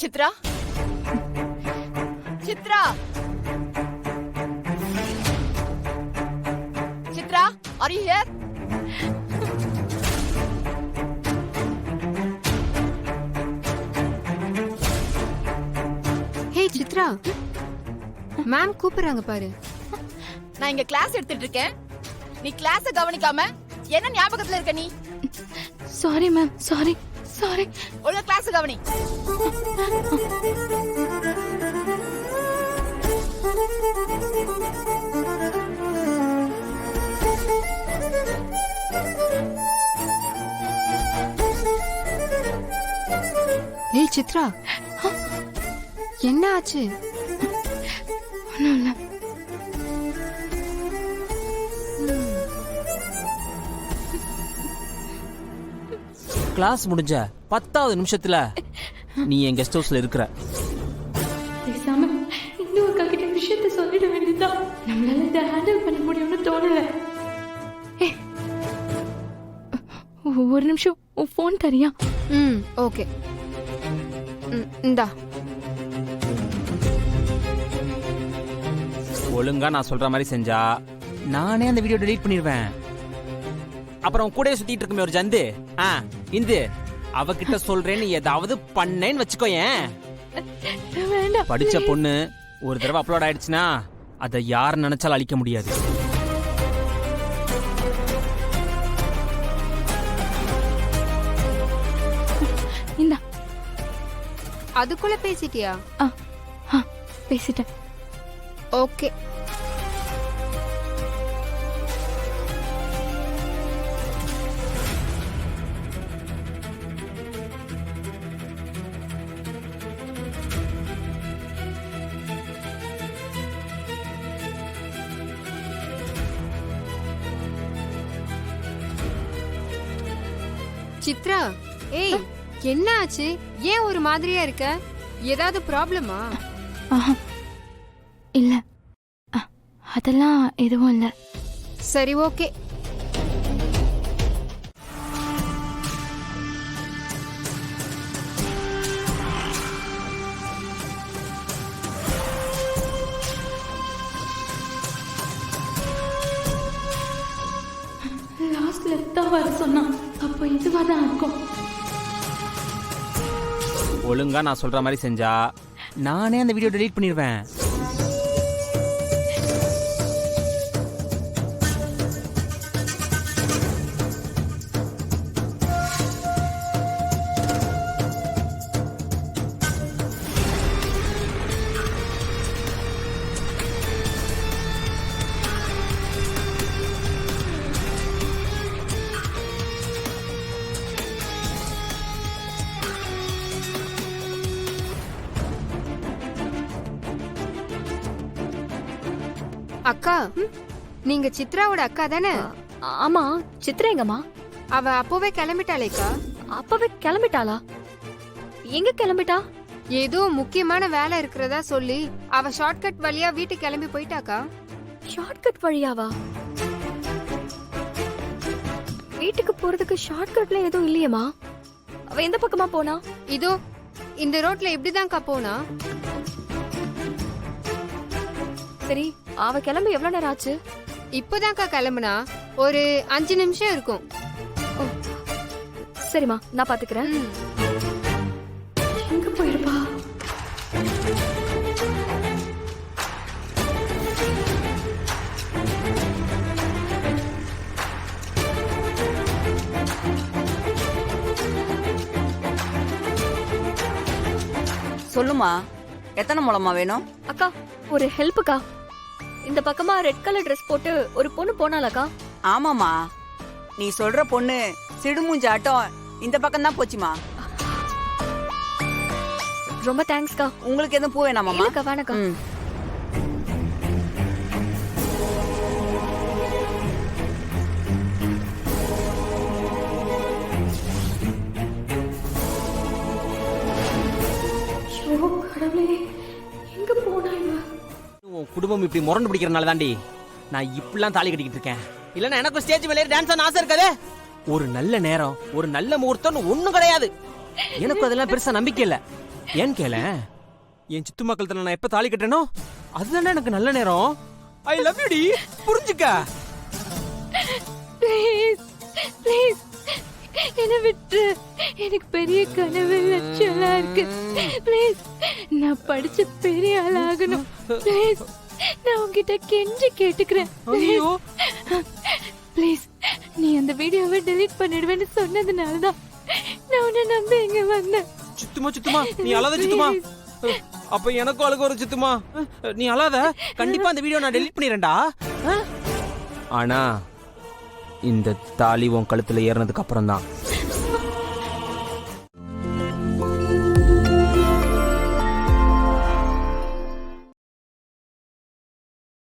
Chitra Chitra Chitra, are you here? Hey Chitra, ma'am கூப்பிடுறாங்க பாரு. நான் இங்க கிளாஸ் எடுத்துட்டு இருக்கேன். நீ கிளாஸ கவனிக்காம என்ன ஞாபகத்துல இருக்க நீ? Sorry ma'am, sorry sorry. ஒழுங்கா கிளாஸ் கவனி. ஏய் சித்ரா, என்ன ஆச்சு? ஒன்றும் இல்லை. கிளாஸ் முடிஞ்ச 10வது நிமிஷத்துல நீ என் கெஸ்ட் ஹவுஸ்ல இருக்கிற. பேசாம இன்னொரு கிட்ட விஷயத்த சொல்லிட வேண்டியதுதான். நம்மளால இதை ஹேண்டில் பண்ண முடியும்னு தோணல. ஒரு நிமிஷம் உன் ஃபோன் தரியா? ஓகே. இந்தா. ஒழுங்கா நான் சொல்ற மாதிரி செஞ்சா நானே அந்த வீடியோ டெலீட் பண்ணிடுவேன். அப்புறம் கூடவே சுத்திட்டு இருக்குமே ஒரு ஜந்து, இந்து அவகிட்ட சொல்றேன்னு ஏதாவது பண்ணேன்னு வச்சுக்கோயேன். வேண்டாம். படிச்ச பொண்ணு ஒரு தடவை அப்லோட் ஆயிடுச்சுன்னா அதை யார் நினைச்சாலும் அழிக்க முடியாது. இந்தா. அதுக்குள்ள பேசிட்டியா? பேசிட்டேன். ஓகே. சித்ரா, ஏய் என்ன ஆச்சு? ஏன் ஒரு மாதிரியா இருக்க? ஏதாவது ப்ராப்ளமா? இல்ல, அதெல்லாம் எதுவும் இல்ல. சரி, ஓகே. லாஸ்ட் லெஃப்ட் தான் வர சொன்னான். அப்போ இதுவா தான் இருக்கும். ஒழுங்கா நான் சொல்ற மாதிரி செஞ்சா நானே அந்த வீடியோ டெலீட் பண்ணிடுவேன். அக்கா, நீங்க சித்ராவோட அக்கா தானே? ஆமா. சித்ரா எங்கம்மா? அவ அப்பவே கிளம்பிட்டாளேக்கா. அப்பவே கிளம்பிட்டாளா? எங்க கிளம்பிட்டா? ஏதோ முக்கியமான வேலை இருக்கிறதா சொல்லி அவ ஷார்ட்கட் வழியா வீட்டுக்கு கிளம்பி போயிட்டாக்கா. ஷார்ட்கட் வழியாவா? வீட்டுக்கு போறதுக்கு ஷார்ட்கட்ல எதுவும் இல்லையேம்மா. அவ எந்த பக்கமா போனா? இதோ இந்த ரோட்ல இப்படிதான்க்கா போனா. சரி, அவ கிளம்பி எவ்வளவு நேரம் ஆச்சு? இப்பதான்க்கா கிளம்புனா. ஒரு 5 நிமிஷம் இருக்கும். சரிம்மா, நான் பாத்துக்கிறேன். எங்க போயிருப்பா? சொல்லுமா, எத்தனை முழமா வேணும்? அக்கா, ஒரு ஹெல்ப்புக்கா. இந்த பக்கமா ரெட் கலர் ட்ரெஸ் போட்டு ஒரு பொண்ணு போனாலக்கா. ஆமாமா, நீ சொல்ற பொண்ணு சிடுமூஞ்சி ஆட்டம் இந்த பக்கம் தான் போச்சுமா. ரொம்ப தேங்க்ஸ்க்கா. உங்களுக்கு எதுவும் பூ வேணாமாமா? இல்லக்கா, வேணக்கா. கடவுளே, எங்க போனா இவ? உன் குடும்பம் இப்படி முரண்டு பிடிக்கிறனால தாண்டி நான் இப்படிலாம் தாலி கட்டிக்கிட்டு இருக்கேன். இல்லன்னா எனக்கு ஸ்டேஜ் மேலே டான்ஸ் ஆன ஆசை இருக்காது. ஒரு நல்ல நேரம், ஒரு நல்ல முகூர்த்தம் ஒண்ணும் கிடையாது. எனக்கு அதெல்லாம் பெருசா நம்பிக்கை இல்ல. ஏன் கேள என் சித்து மக்கள் நான் எப்ப தாலி கட்டேனோ அதுதானே எனக்கு நல்ல நேரம். ஐ லவ் யூ டி, புரிஞ்சுக்க. ப்ளீஸ் ப்ளீஸ் என்னை விட்டு, எனக்கு பெரிய கனவு லட்சியம்லாம் இருக்கு. ப்ளீஸ் நான் படிச்சு பெரிய ஆளாகணும். ப்ளீஸ் நான் உன்கிட்ட கெஞ்சி கேட்டுக்கிறேன். ஐயோ ப்ளீஸ் நீ அந்த வீடியோவை டெலீட் பண்ணிடுவேன்னு சொன்னதுனாலதான் நான் உன்னை நம்பி இங்க வந்தேன். சித்துமா நீ அழாத சித்துமா. அப்ப எனக்கும் அழுக வரும் சித்துமா. நீ அழாத, கண்டிப்பா அந்த வீடியோ நான் டெலீட் பண்ணிடுறேன்டா. ஆனா இந்த தாலி உன் கழுத்துல ஏறினதுக்கு அப்புறம் தான்